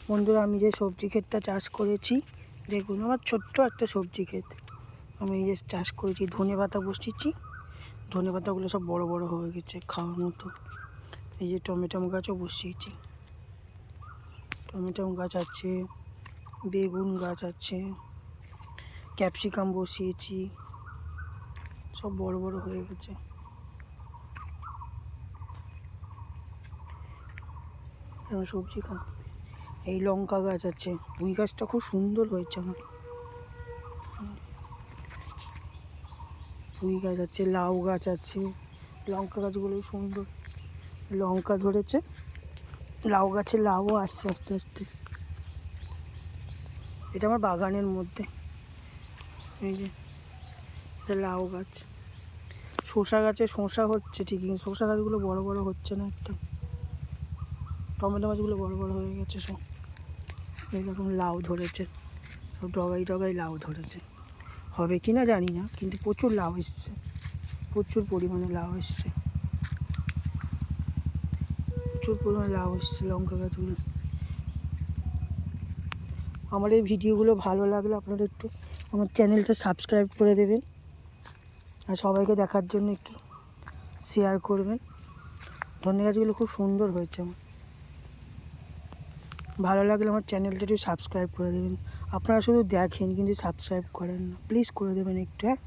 বন্ধুরা, আমি যে সবজি ক্ষেতটা চাষ করেছি, দেখুন আমার ছোট্ট একটা সবজি ক্ষেত। আমি এই যে চাষ করেছি, ধনে পাতা বসিয়েছি। ধনে পাতাগুলো সব বড় বড় হয়ে গেছে খাওয়ার মতো। এই যে টমেটো গাছও বসিয়েছি, টমেটো গাছ আছে, বেগুন গাছ আছে, ক্যাপসিকাম বসিয়েছি, সব বড় বড় হয়ে গেছে। আমার সবজি খা এই লঙ্কা গাছ আছে, পুঁই গাছটা খুব সুন্দর হয়েছে আমার। পুঁই গাছ আছে, লাউ গাছ আছে, লঙ্কা গাছগুলো সুন্দর লঙ্কা ধরেছে। লাউ গাছে লাউও আসছে আস্তে আস্তে। এটা আমার বাগানের মধ্যে, এই যে এটা লাউ গাছ। শসা গাছে শসা হচ্ছে ঠিকই, কিন্তু শসা গাছগুলো বড় বড় হচ্ছে না একদম। টমেটো গাছগুলো বড় বড় হয়ে গেছে সব। এইরকম লাউ ধরেছে, সব ডগাই ডগাই লাউ ধরেছে। হবে কি না জানি না, কিন্তু প্রচুর লাউ এসছে, প্রচুর পরিমাণে লাউ এসছে, প্রচুর পরিমাণে লাউ এসছে লঙ্কা গাছগুলো। আমার এই ভিডিওগুলো ভালো লাগলে আপনারা একটু আমার চ্যানেলটা সাবস্ক্রাইব করে দেবেন, আর সবাইকে দেখার জন্য একটু শেয়ার করবেন। ধনে গাছগুলো খুব সুন্দর হয়েছে আমার। ভালো লাগলে আমার চ্যানেলটা একটু সাবস্ক্রাইব করে দেবেন। আপনারা শুধু দেখেন কিন্তু সাবস্ক্রাইব করেন না, প্লিজ করে দেবেন একটু, হ্যাঁ।